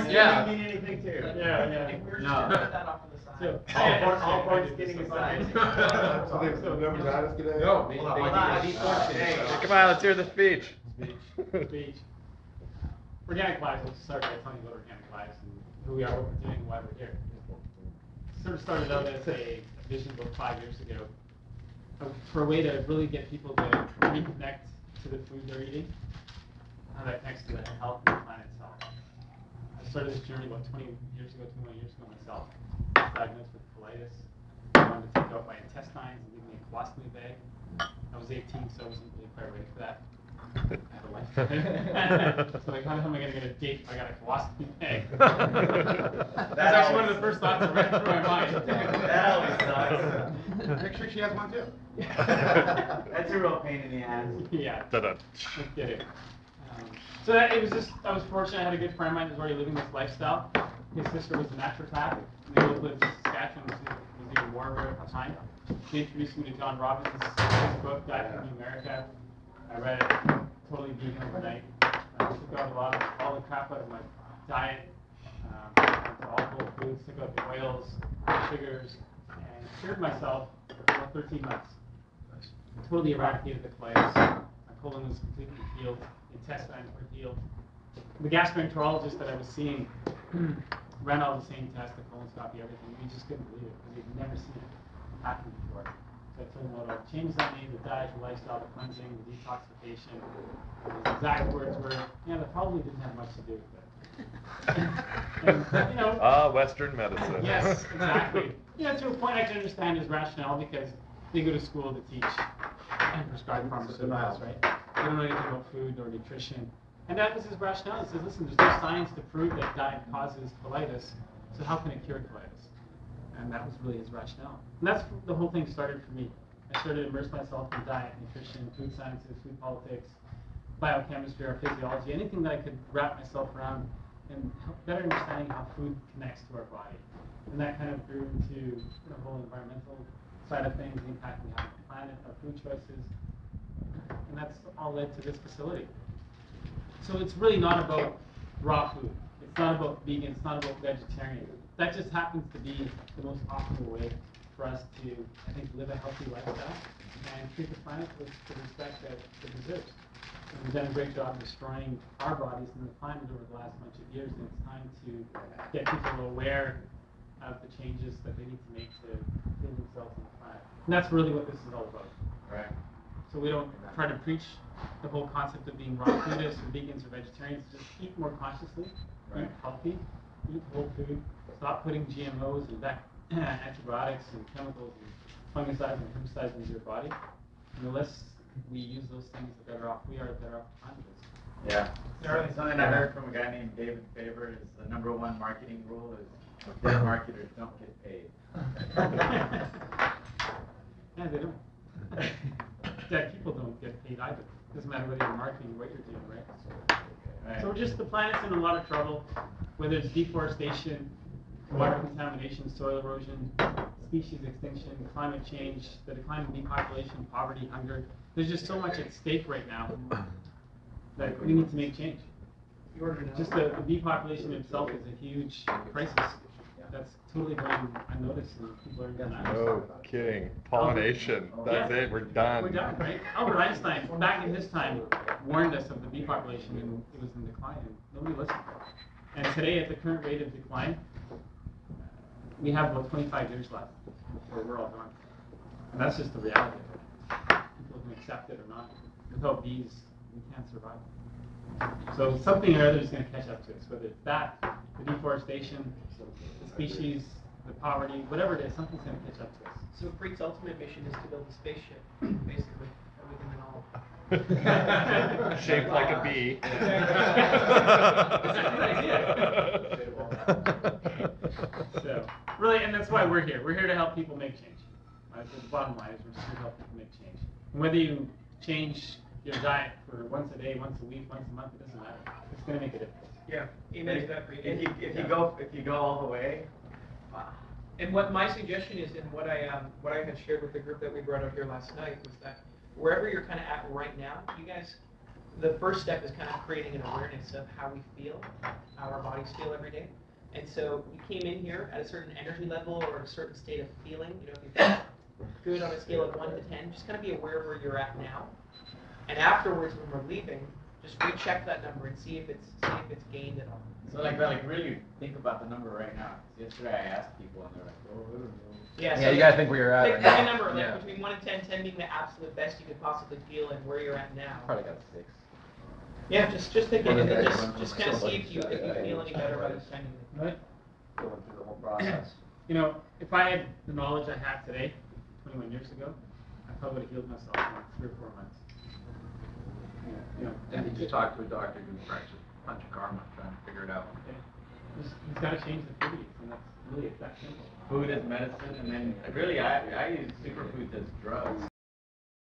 Yeah. Mean anything too. Yeah. No. That off to the side. So, All porn skinning aside. So there's no numbers out of today? No. Come on, let's hear the speech. Speech. Organic lives, let's start by telling you about organic lives and who we are, what we're doing, and why we're here. Sort of started out as a vision about 5 years ago for a way to really get people to reconnect to the food they're eating, how that connects to the health and the planet itself. I started this journey about 21 years ago myself. I was diagnosed with colitis. I wanted to take out my intestines and leave me a colostomy bag. I was 18, so I wasn't really quite ready for that. I had a life. So like, how am I going to get a date if I got a colostomy bag? That's actually one of the first thoughts that ran through my mind. That always sucks. Make sure she has one too. That's a real pain in the ass. Yeah. Ta-da. Let's get it. So that, it was just, I was fortunate. I had a good friend of mine who was already living this lifestyle. His sister was a naturopath. They both lived in Saskatchewan, was even more rare at the time. She introduced me to John Robins's book, Guide to New America. I read it, totally vegan overnight. Took out a lot of all the crap out of my diet. All whole foods, took out the oils, sugars, and cured myself for about 13 months. Totally eradicated the colitis. My colon was completely healed. Intestines were healed. The gastroenterologist that I was seeing ran all the same tests, the colonoscopy, everything. We just couldn't believe it because we'd never seen it happen before. So I told him about all the changes I made, the diet, the lifestyle, the cleansing, the detoxification. His exact words were, yeah, that probably didn't have much to do with it. And, you know, Western medicine. yes, exactly. You know, to a point I can understand his rationale because they go to school to teach and prescribe pharmaceuticals, right? They don't know anything about food or nutrition. And that was his rationale. He says, listen, there's no science to prove that diet causes colitis, so how can it cure colitis? And that was really his rationale. And that's the whole thing started for me. I started to immerse myself in diet, nutrition, food sciences, food politics, biochemistry, or physiology, anything that I could wrap myself around and better understanding how food connects to our body. And that kind of grew into the whole environmental side of things, the impact we have on the planet, our food choices. And that's all led to this facility. So it's really not about raw food. It's not about vegan. It's not about vegetarian. That just happens to be the most optimal way for us to, I think, live a healthy lifestyle and treat the planet with the respect that it deserves. And we've done a great job destroying our bodies and the planet over the last bunch of years, and it's time to get people aware of the changes that they need to make to heal themselves and the planet. And that's really what this is all about. Right. So we don't try to preach the whole concept of being raw foodists or vegans or vegetarians. Just eat more consciously, eat healthy, eat whole food, stop putting GMOs and antibiotics and chemicals and fungicides and herbicides into your body. And the less we use those things, the better off we are, the better off the planet is. Yeah. Something I heard from a guy named David Faber is the #1 marketing rule is dead marketers don't get paid. Yeah, they don't. Dead people don't get paid either. Doesn't matter whether you're marketing or what you're doing, right? So just the planet's in a lot of trouble, whether it's deforestation, water contamination, soil erosion, species extinction, climate change, the decline of depopulation, poverty, hunger. There's just so much at stake right now that we need to make change. Just the depopulation itself is a huge crisis. That's totally going unnoticed, and people are going to No kidding. Pollination. That's it. We're done. We're done, right? Albert Einstein, back in his time, warned us of the depopulation, and it was in decline, and nobody listened. And today, at the current rate of decline, we have about 25 years left before we're all gone. And that's just the reality of it. People can accept it or not. Without bees, we can't survive. So something or other is going to catch up to us, whether it's that, the deforestation, the species, the poverty, whatever it is, something's going to catch up to us. So Freak's ultimate mission is to build a spaceship, basically, everything and all. Shaped like a bee. So, really, and that's why we're here. We're here to help people make change. Right? So the bottom line is we're here to help people make change. And whether you change your diet for once a day, once a week, once a month, it doesn't matter. It's going to make a difference. Yeah, amen to that. If you go all the way. And what my suggestion is, and what I had shared with the group that we brought up here last night, was that wherever you're kind of at right now, you guys the first step is kind of creating an awareness of how we feel, how our bodies feel every day. And so you came in here at a certain energy level or a certain state of feeling. You know, if you feel good on a scale of 1 to 10, just kind of be aware of where you're at now. And afterwards, when we're leaving, just recheck that number and see if it's gained at all. So like really think about the number right now. Yesterday I asked people and they're like, oh, I don't know. Yeah, Yeah, so you gotta think where you're at. pick right pick a now. number, like Yeah. between 1 and 10, 10 being the absolute best you could possibly feel and where you're at now. Probably got 6. Yeah, just take it and then just kind of see if you Yeah, feel any better by the time you leave. Right? Going through the whole process. You know, if I had the knowledge I had today, 21 years ago, I probably would have healed myself in like 3 or 4 months. You know, And did you talk to a doctor who practiced a bunch of karma trying to figure it out? He's got to change the food he eats, and that's really that simple. Food is medicine, and then really I use superfoods as drugs.